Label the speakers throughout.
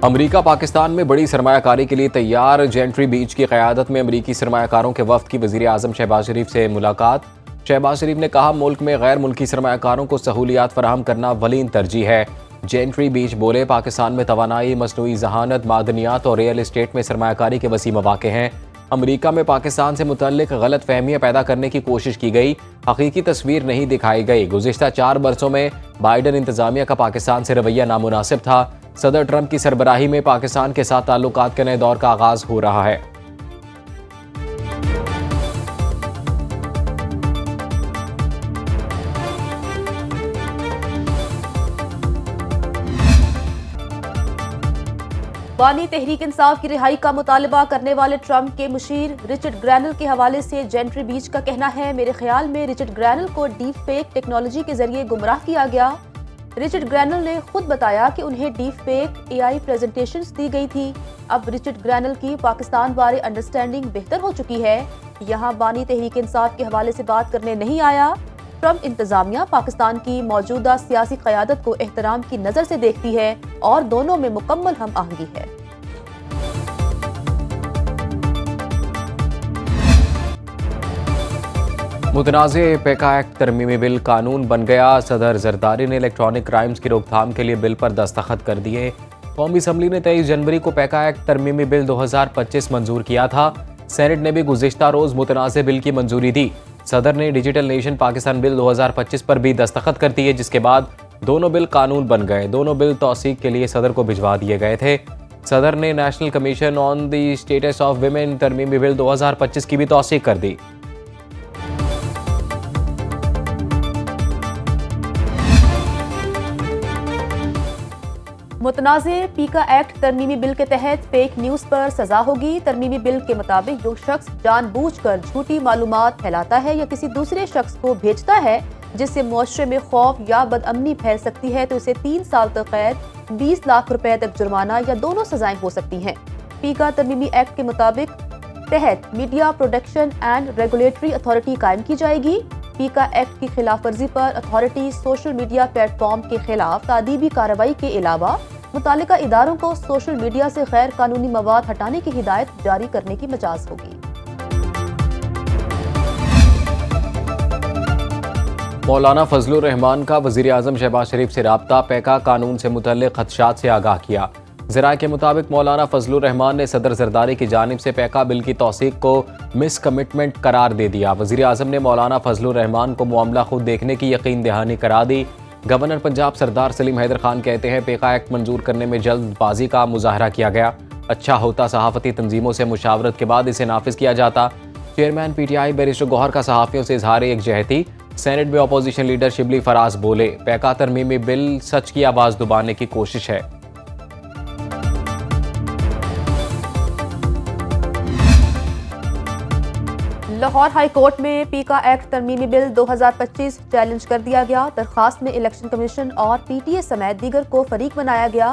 Speaker 1: अमरीका पाकिस्तान में बड़ी सरमायाकारी के लिए तैयार। जेंट्री बीच की क़यादत में अमरीकी सरमायाकारों के वफ्द की वज़ीर आज़म शहबाज शरीफ से मुलाकात। शहबाज शरीफ ने कहा, मुल्क में गैर मुल्की सरमायाकारों को सहूलियात फराहम करना वलीन तरजीह है। जेंट्री बीच बोले, पाकिस्तान में तवानाई, मसनूई जहानत, मादनियात और रियल इस्टेट में सरमायाकारी के वसी मौक़े हैं। अमरीका में पाकिस्तान से मुतल्लिक गलत फहमियाँ पैदा करने की कोशिश की गई, हकीकी तस्वीर नहीं दिखाई गई। गुज़िश्ता 4 बरसों में बाइडन इंतज़ामिया का पाकिस्तान से रवैया नामुनासिब था। सदर ट्रंप की सरबराही में पाकिस्तान के साथ ताल्लुकात के नए दौर का आगाज हो रहा है।
Speaker 2: बानी तहरीक इंसाफ की रिहाई का मुतालबा करने वाले ट्रंप के मुशीर रिचर्ड ग्रैनल के हवाले से जेंट्री बीच का कहना है, मेरे ख्याल में रिचर्ड ग्रैनल को डीप फेक टेक्नोलॉजी के जरिए गुमराह किया गया। रिचर्ड ग्रैनल ने खुद बताया कि उन्हें डीप फेक एआई प्रेजेंटेशंस दी गई थी। अब रिचर्ड ग्रैनल की पाकिस्तान बारे अंडरस्टैंडिंग बेहतर हो चुकी है। यहाँ बानी तहरीक इंसाफ के हवाले से बात करने नहीं आया। ट्रंप इंतजामिया पाकिस्तान की मौजूदा सियासी क़यादत को एहतराम की नज़र से देखती है और दोनों में मुकम्मल हम आहंगी है।
Speaker 1: मुतनाज़े पेका एक्ट तरमीमी बिल कानून बन गया। सदर जरदारी ने इलेक्ट्रॉनिक क्राइम्स की रोकथाम के लिए बिल पर दस्तखत कर दिए। कौमी असम्बली ने 23 जनवरी को पेका एक्ट तरमीमी बिल 2025 मंजूर किया था। सेनेट ने भी गुज़िश्ता रोज़ मुतनाज़े बिल की मंजूरी दी। सदर ने डिजिटल नेशन पाकिस्तान बिल 2025 पर भी दस्तखत कर दिए, जिसके बाद दोनों बिल कानून बन गए। दोनों बिल तौसीक के लिए सदर को भिजवा दिए गए थे। सदर ने national commission on the status of women तरमीमी बिल 2025 की भी तौसीक कर दी।
Speaker 2: मुतनाज़े पीका एक्ट तरमीमी बिल के तहत फेक न्यूज़ पर सजा होगी। तरमीमी बिल के मुताबिक जो शख्स जानबूझकर झूठी मालूमात फैलाता है या किसी दूसरे शख्स को भेजता है जिससे मुआशरे में खौफ या बदअमनी फैल सकती है तो इसे 3 साल तक कैद, 20 लाख रुपए तक जुर्माना या दोनों सजाएं हो सकती हैं। पीका तरमीमी एक्ट के मुताबिक तहत media protection and regulatory authority कायम की जाएगी। पीका एक्ट की खिलाफ वर्जी पर अथॉरिटी सोशल मीडिया प्लेटफॉर्म के खिलाफ तादीबी कार्रवाई के अलावा मुतालिका इदारों को सोशल मीडिया से गैर कानूनी मवाद हटाने की हिदायत जारी करने की मजाज होगी।
Speaker 1: मौलाना फजलुर रहमान का वज़ीर आज़म शहबाज शरीफ से राब्ता, पेका कानून से मुतल्लिक़ खदशात से आगाह किया। ज़राए के मुताबिक मौलाना फजलुर रहमान ने सदर जरदारी की जानिब से पेका बिल की तौसीक को मिस कमिटमेंट करार दे दिया। वज़ीर आज़म ने मौलाना फजलुर रहमान को मामला खुद देखने की यकीन दहानी करा दी। गवर्नर पंजाब सरदार सलीम हैदर खान कहते हैं, पेका एक्ट मंजूर करने में जल्दबाजी का मुजाहरा किया गया। अच्छा होता सहाफ़ती तंजीमों से मुशावरत के बाद इसे नाफिज किया जाता। चेयरमैन PTI बैरिस्टर गौहर का सहाफ़ियों से इजहार यकजहती। सेनेट में अपोजिशन लीडर शिबली फराज बोले, पेका तरमीमी बिल सच की आवाज़ दबाने की कोशिश है।
Speaker 2: लाहौर हाई कोर्ट में पीका एक्ट तरमीमी बिल 2025 चैलेंज कर दिया गया। दरखास्त में इलेक्शन कमीशन और PTA समेत दीगर को फरीक बनाया गया।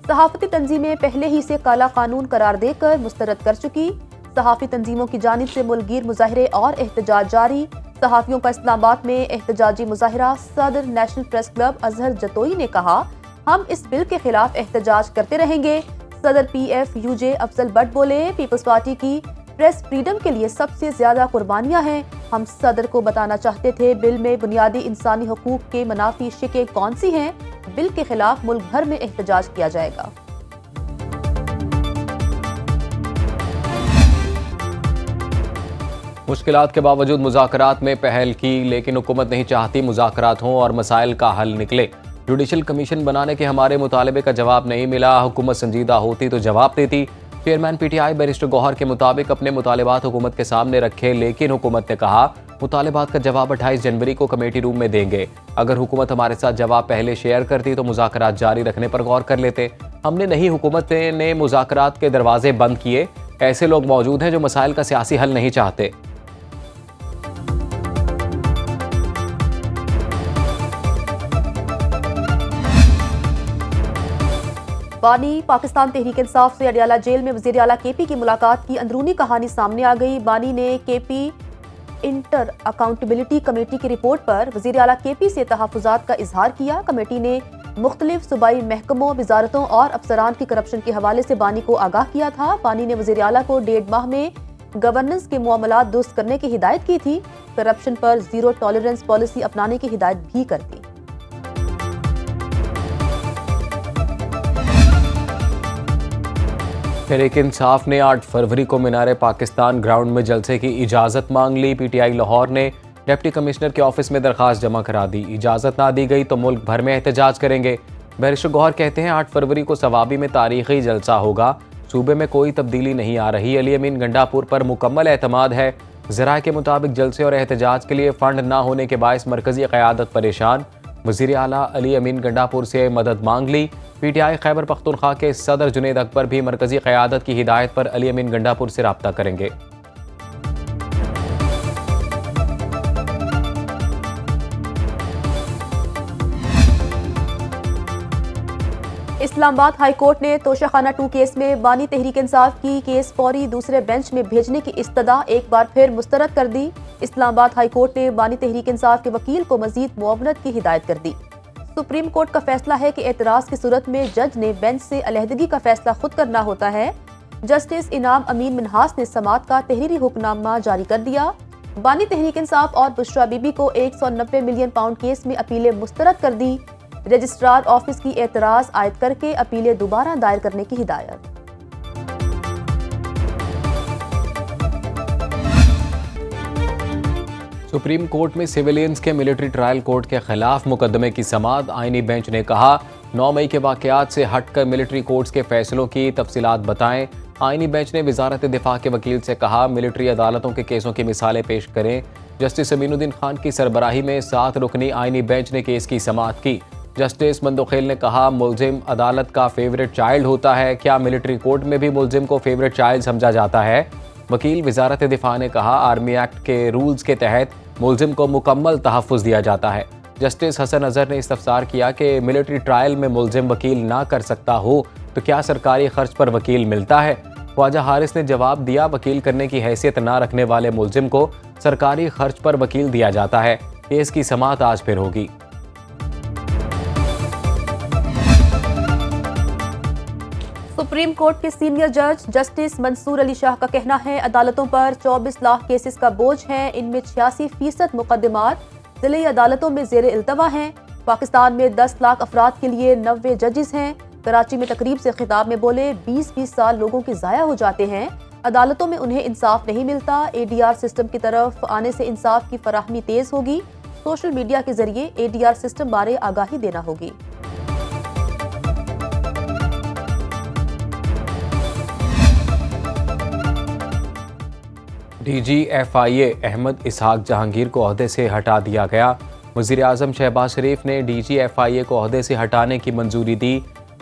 Speaker 2: सहाफती तंजीमें पहले ही से काला कानून करार देकर मुस्तरद कर चुकी। सहाफी तंजीमों की जानिब से मुल्कगीर मुजाहरे और एहतजाज जारी। सहाफियों का इस्लामाबाद में एहतजाजी मुजाहरा। सदर national press club Azhar Jatoi ने कहा, हम इस बिल के खिलाफ एहतजाज करते रहेंगे। सदर PFUJ अफजल भट्ट बोले, पीपल्स पार्टी की प्रेस फ्रीडम के लिए सबसे ज्यादा कुर्बानियां हैं। हम सदर को बताना चाहते थे बिल में बुनियादी इंसानी हुकूक के मनाफी शिकें कौन सी हैं। बिल के खिलाफ मुल्क भर में एहतजाज किया जाएगा।
Speaker 1: मुश्किलात के बावजूद मुज़ाकरात में पहल की, लेकिन हुकूमत नहीं चाहती मुज़ाकरात हों और मसाइल का हल निकले। जुडिशल कमीशन बनाने के हमारे मुतालबे का जवाब नहीं मिला। हुकूमत संजीदा होती तो जवाब देती। चेयरमैन PTI बैरिस्टर गौहर के मुताबिक अपने मुतालिबात हुकूमत के सामने रखे, लेकिन हुकूमत ने कहा मुतालिबात का जवाब 28 जनवरी को कमेटी रूम में देंगे। अगर हुकूमत हमारे साथ जवाब पहले शेयर करती तो मुज़ाकरात जारी रखने पर गौर कर लेते। हमने नहीं, हुकूमत ने मुज़ाकरात के दरवाजे बंद किए। ऐसे लोग मौजूद हैं जो मसाइल का सियासी हल नहीं चाहते।
Speaker 2: बानी पाकिस्तान तहरीक इंसाफ से अडियाला जेल में वज़ीर आला KP की मुलाकात की अंदरूनी कहानी सामने आ गई। बानी ने KP इंटर अकाउंटेबिलिटी कमेटी की रिपोर्ट पर वज़ीर आला KP से तहफ़्फ़ुज़ात का इजहार किया। कमेटी ने मुख्तलिफ सूबाई महकमों, वजारतों और अफसरान की करप्शन के हवाले से बानी को आगाह किया था। बानी ने वज़ीर आला को 1.5 माह में गवर्नेंस के मामलात दुरुस्त करने की हिदायत की थी। करप्शन पर जीरो टॉलरेंस पॉलिसी अपनाने की हिदायत भी कर दी।
Speaker 1: तहरीक इंसाफ ने 8 फरवरी को मीनार पाकिस्तान ग्राउंड में जलसे की इजाज़त मांग ली। पीटीआई लाहौर ने डिप्टी कमिश्नर के ऑफिस में दरखास्त जमा करा दी। इजाज़त ना दी गई तो मुल्क भर में एहतजाज करेंगे। बैरिस्टर गौहर कहते हैं 8 फरवरी को सवाबी में तारीखी जलसा होगा। सूबे में कोई तब्दीली नहीं आ रही। अली अमीन गंडापुर पर मुकम्मल एतमाद है। ज़राए के मुताबिक जलसे और एहतजाज के लिए फंड ना होने के बायस मरकजी क़यादत परेशान। वज़ीर आला अली अमीन गंडापुर से मदद मांग ली। पीटीआई खैबर पख्तूनख्वा के सदर जुनेद अकबर भी मरकजी क़यादत की हिदायत पर अली अमीन गंडापुर से रब्ता करेंगे।
Speaker 2: इस्लामाबाद हाई कोर्ट ने तोशाखाना 2 केस में बानी तहरीक इंसाफ की केस फौरी दूसरे बेंच में भेजने की इस्तदा एक बार फिर मुस्तरद कर दी। इस्लामाबाद हाई कोर्ट ने बानी तहरीक इंसाफ के वकील को मजीद मुआवनत की हिदायत कर दी। सुप्रीम कोर्ट का फैसला है कि एतराज की सूरत में जज ने बेंच से अलहदगी का फैसला खुद करना होता है। जस्टिस इनाम अमीन मिन्हास ने समात का तहरीरी हुक्मनामा जारी कर दिया। बानी तहरीक इंसाफ और बुशरा बीबी को 190 मिलियन पाउंड केस में अपीलें मुस्तरद कर दी। रजिस्ट्रार ऑफिस की एतराज आयद करके अपीलें दोबारा दायर करने की हिदायत।
Speaker 1: सुप्रीम कोर्ट में सिविलियंस के मिलिट्री ट्रायल कोर्ट के खिलाफ मुकदमे की समाअत। आईनी बेंच ने कहा 9 मई के वाकयात से हटकर मिलिट्री कोर्ट्स के फैसलों की तफसीलात बताएं। आईनी बेंच ने वजारत दिफा के वकील से कहा मिलिट्री अदालतों के केसों की मिसालें पेश करें। जस्टिस अमीनुद्दीन खान की सरबराही में 7 रुकनी आईनी बेंच ने केस की समाअत की। जस्टिस मंदोखेल ने कहा मुलजिम अदालत का फेवरेट चाइल्ड होता है, क्या मिलिट्री कोर्ट में भी मुलजिम को फेवरेट चाइल्ड समझा जाता है? वकील वजारत दिफा ने कहा आर्मी एक्ट के रूल्स के तहत मुलजिम को मुकम्मल तहफ़्फ़ुज़ दिया जाता है। जस्टिस हसन अजहर ने इस्तफसार किया कि मिलिट्री ट्रायल में मुलजिम वकील ना कर सकता हो तो क्या सरकारी खर्च पर वकील मिलता है? ख्वाजा हारिस ने जवाब दिया वकील करने की हैसियत ना रखने वाले मुलजिम को सरकारी खर्च पर वकील दिया जाता है। केस की समाअत आज फिर होगी।
Speaker 2: सुप्रीम कोर्ट के सीनियर जज जस्टिस मंसूर अली शाह का कहना है अदालतों पर 24 लाख केसेस का बोझ है। इनमें 86% मुकदमात जिले अदालतों में जेर इल्तवा हैं। पाकिस्तान में 10 लाख अफराद के लिए 90 जजेस हैं। कराची में तकरीब से खिताब में बोले 20-20 साल लोगों के ज़ाया हो जाते हैं। अदालतों में उन्हें इंसाफ नहीं मिलता। ADR सिस्टम की तरफ आने से इंसाफ की फराहमी तेज होगी। सोशल मीडिया के जरिए ADR सिस्टम बारे आगाही देना होगी।
Speaker 1: DG-FIA अहमद इसहाक जहांगीर को ओहदे से हटा दिया गया। वज़ीर आज़म शहबाज शरीफ ने DG-FIA को ओहदे से हटाने की मंजूरी दी।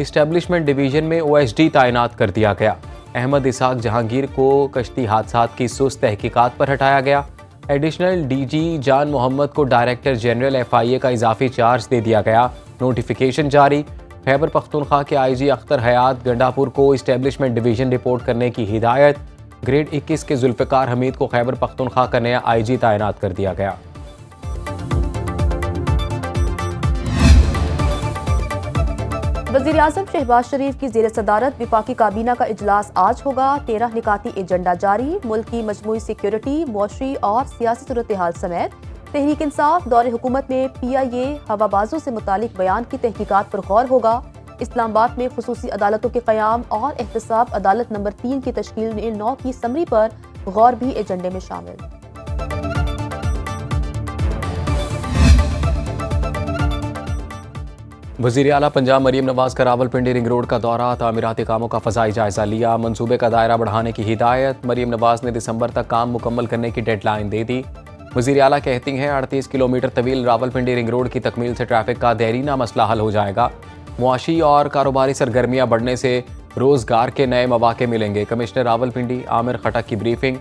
Speaker 1: इस्टेब्लिशमेंट डिवीज़न में OSD तैनात कर दिया गया। अहमद इसहाक जहांगीर को कश्ती हादसात की सुस्त तहकीकात पर हटाया गया। एडिशनल DG जान मोहम्मद को डायरेक्टर जनरल FIA का इजाफी चार्ज दे दिया गया। नोटिफिकेशन जारी। खैबर पख्तूनख्वा के IG अख्तर हयात गंडापुर को इस्टेब्लिशमेंट डिवीज़न रिपोर्ट करने की हिदायत। ग्रेड 21 के जुल्फ़िकार हमीद को खैबर पख्तूनख्वा का नया IG तैनात कर दिया गया।
Speaker 2: वज़ीर आज़म शहबाज शरीफ की ज़ेर सदारत वफाकी काबीना का इजलास आज होगा। 13 निकाती एजेंडा जारी। मुल्क की मजमूई सिक्योरिटी, मौशरी और सियासी सूरत हाल समेत तहरीक इंसाफ दौरे हुकूमत में PIA हवाबाजों से मुतालिक बयान की तहकीकात पर गौर होगा। इस्लामाबाद में खुसूसी अदालतों के क़याम और एहतसाब अदालत नंबर 3 की तश्कील 9 की समरी पर गौर भी एजेंडे में शामिल।
Speaker 1: वज़ीर आला पंजाब मरीम नवाज का रावलपिंडी रिंग रोड का दौरा। तामीराती कामों का फ़ज़ाई जायज़ा लिया। मंसूबे का दायरा बढ़ाने की हिदायत। मरीम नवाज ने दिसंबर तक काम मुकम्मल करने की डेडलाइन दे दी। वज़ीर आला कहती हैं 38 किलोमीटर तवील रावलपिंडी रिंग रोड की तकमील से ट्रैफिक का देरीना मसला हल हो जाएगा। मुआशी और कारोबारी सरगर्मियाँ बढ़ने से रोज़गार के नए मौके मिलेंगे। कमिश्नर रावलपिंडी आमिर खटक की ब्रीफिंग।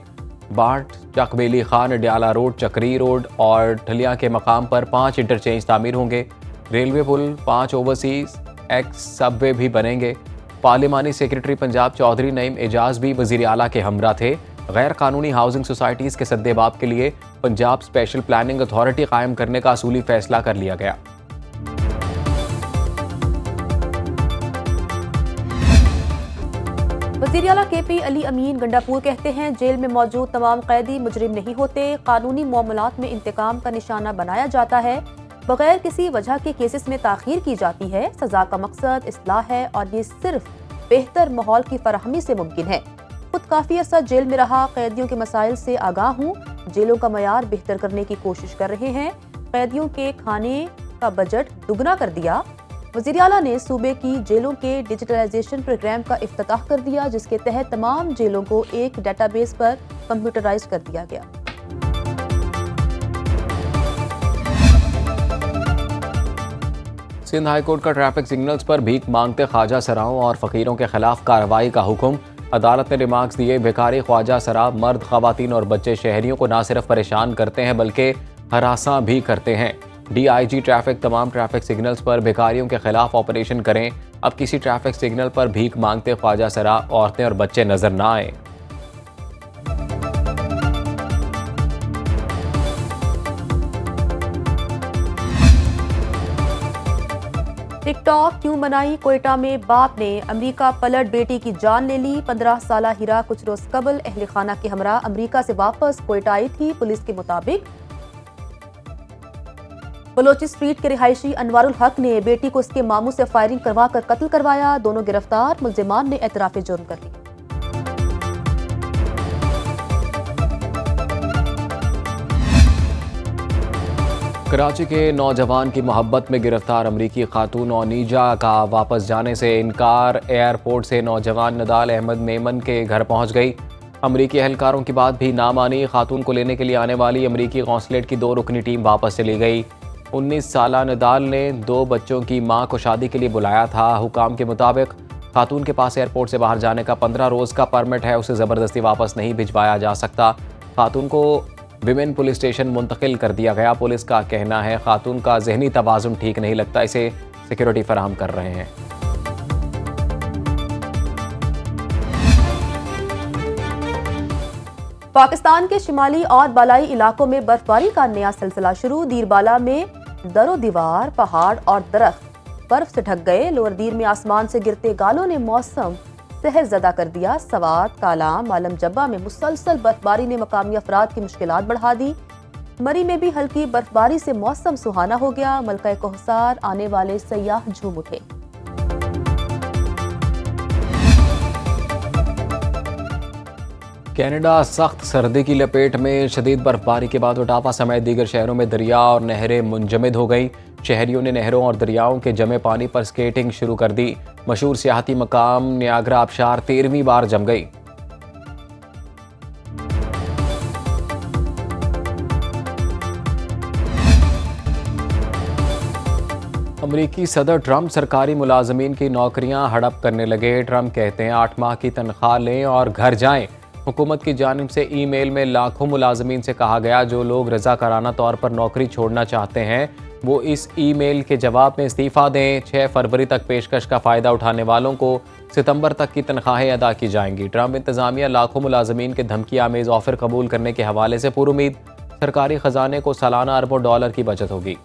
Speaker 1: बाट, चकबेली खान, डियाला रोड, चक्री रोड और ठलियाँ के मकाम पर 5 इंटरचेंज तामीर होंगे। रेलवे पुल, 5 ओवरसीज एक्स सबवे भी बनेंगे। पार्लिमानी सेक्रेटरी पंजाब चौधरी नईम एजाज भी वज़ीर आला के हमरा थे। गैर कानूनी हाउसिंग सोसाइटीज़ के सद्देबाब के लिए पंजाब स्पेशल प्लानिंग अथॉरिटी कायम करने का असूली फैसला कर लिया गया।
Speaker 2: वज़ीर आला KP अली अमीन गंडापुर कहते हैं, जेल में मौजूद तमाम कैदी मुजरिम नहीं होते, कानूनी मामलात में इंतकाम का निशाना बनाया जाता है, बगैर किसी वजह के केसेस में ताखीर की जाती है। सजा का मकसद इस्लाह है और ये सिर्फ बेहतर माहौल की फराहमी से मुमकिन है। खुद काफ़ी अर्सा जेल में रहा, कैदियों के मसाइल से आगाह हूँ, जेलों का मयार बेहतर करने की कोशिश कर रहे हैं, कैदियों के खाने का बजट दुगना कर दिया। वज़ीर आला ने सूबे की जेलों के डिजिटलाइजेशन प्रोग्राम का इफ्तिताह कर दिया, जिसके तहत तमाम जेलों को एक डेटाबेस पर कंप्यूटराइज कर दिया गया।
Speaker 1: सिंध हाईकोर्ट का ट्रैफिक सिग्नल्स पर भीख मांगते ख्वाजा सराओं और फकीरों के खिलाफ कार्रवाई का हुक्म। अदालत ने रिमार्क्स दिए, भिखारी ख्वाजा सरा मर्द, खवातीन और बच्चे शहरियों को न सिर्फ परेशान करते हैं बल्कि हरासा भी करते हैं। DIG ट्रैफिक तमाम ट्रैफिक सिग्नल्स पर भिखारियों के खिलाफ ऑपरेशन करें। अब किसी ट्रैफिक सिग्नल पर भीख मांगते ख्वाजा सरा, औरतें और बच्चे नजर न आए।
Speaker 2: टिकटॉक क्यों बनाई? कोयटा में बाप ने अमेरिका पलट बेटी की जान ले ली। 15 साल हिरा कुछ रोज कबल अहल खाना के हमरा अमेरिका से वापस कोयटा आई थी। पुलिस के मुताबिक बलोची स्ट्रीट के रिहायशी अनवारुल हक ने बेटी को उसके मामू से फायरिंग करवा कर कत्ल करवाया। दोनों गिरफ्तार, मुल्जिमान ने एतराफ़े जुर्म कर ली।
Speaker 1: कराची के नौजवान की मोहब्बत में गिरफ्तार अमरीकी खातून ओनीजा का वापस जाने से इनकार। एयरपोर्ट से नौजवान नदाल अहमद मेमन के घर पहुंच गई। अमरीकी एहलकारों की बात भी ना मानी। खातून को लेने के लिए आने वाली अमरीकी कौंसलेट की 2 रुकनी टीम वापस चली गई। 19 साला नदाल ने 2 बच्चों की मां को शादी के लिए बुलाया था। हुकाम के मुताबिक खातून के पास एयरपोर्ट से बाहर जाने का 15 रोज़ का परमिट है, उसे ज़बरदस्ती वापस नहीं भिजवाया जा सकता। खातून को विमेन पुलिस स्टेशन मुंतकिल कर दिया गया। पुलिस का कहना है खातून का जहनी तवाज़ुन ठीक नहीं लगता, इसे सिक्योरिटी फराहम कर रहे हैं।
Speaker 2: पाकिस्तान के शिमाली और बालाई इलाकों में बर्फबारी का नया सिलसिला शुरू। दीरबाला में दरो दीवार, पहाड़ और दरख्त बर्फ से ढक गए। लोअर दीर में आसमान से गिरते गालों ने मौसम सहरज़दा कर दिया। सवात, कालाम, आलम जब्बा में मुसलसल बर्फबारी ने मकामी अफराद की मुश्किलात बढ़ा दी। मरी में भी हल्की बर्फबारी से मौसम सुहाना हो गया। मलका कोहसार आने वाले सयाह झूम उठे।
Speaker 1: कनाडा सख्त सर्दी की लपेट में। शदीद बर्फबारी के बाद ओटावा समेत दीगर शहरों में दरिया और नहरें मुंजमद हो गई। शहरियों ने नहरों और दरियाओं के जमे पानी पर स्केटिंग शुरू कर दी। मशहूर सियाहती मकाम नियाग्रा आबशार 13वीं बार जम गई। अमरीकी सदर ट्रंप सरकारी मुलाजमीन की नौकरियां हड़प करने लगे। ट्रंप कहते हैं 8 माह की तनख्वाह लें और घर जाएं। हुकूमत की जानिब से ईमेल में लाखों मुलाजमीन से कहा गया, जो लोग रज़ाकाराना तौर पर नौकरी छोड़ना चाहते हैं वो इस ईमेल के जवाब में इस्तीफ़ा दें। 6 फरवरी तक पेशकश का फ़ायदा उठाने वालों को सितंबर तक की तनख्वाहें अदा की जाएंगी। ट्रंप इंतज़ामिया लाखों मुलाजमीन के धमकी आमेज़ ऑफर कबूल करने के हवाले से पुरुमीद। सरकारी ख़जाने को सालाना अरबों डॉलर की बचत होगी।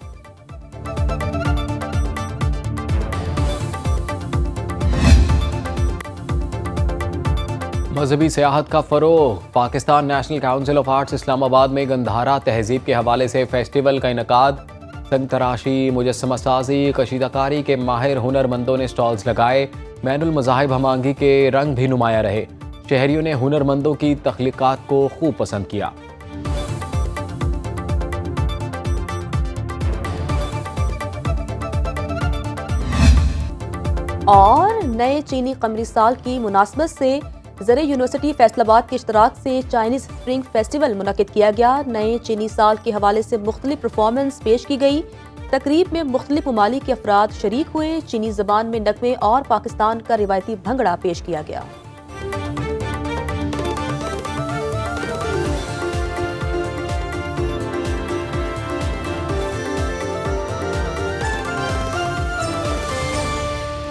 Speaker 1: मजहबी सियाहत का फ़रोग़। Pakistan national council of arts Islamabad में गंधारा तहजीब के हवाले से फेस्टिवल का इनकाद। संग तराशी, मुजस्समा साजी, कशीदाकारी के माहिर हुनरमंदों ने स्टॉल्स लगाए। बैनुल मज़ाहिब हमांगी के रंग भी नुमाया रहे। शहरियों ने हुनरमंदों की तख्लीक़ात को खूब पसंद किया।
Speaker 2: और नए चीनी कमरी साल की मुनासबत से ज़रे यूनिवर्सिटी फैसलाबाद के इश्तराक से चाइनीज़ स्प्रिंग फेस्टिवल मुनक़िद किया गया। नए चीनी साल के हवाले से मुख्तलिफ परफॉर्मेंस पेश की गई। तकरीब में मुख्तलिफ ममालिक के अफराद शरीक हुए। चीनी ज़बान में नगमे और पाकिस्तान का रिवायती भंगड़ा पेश किया गया।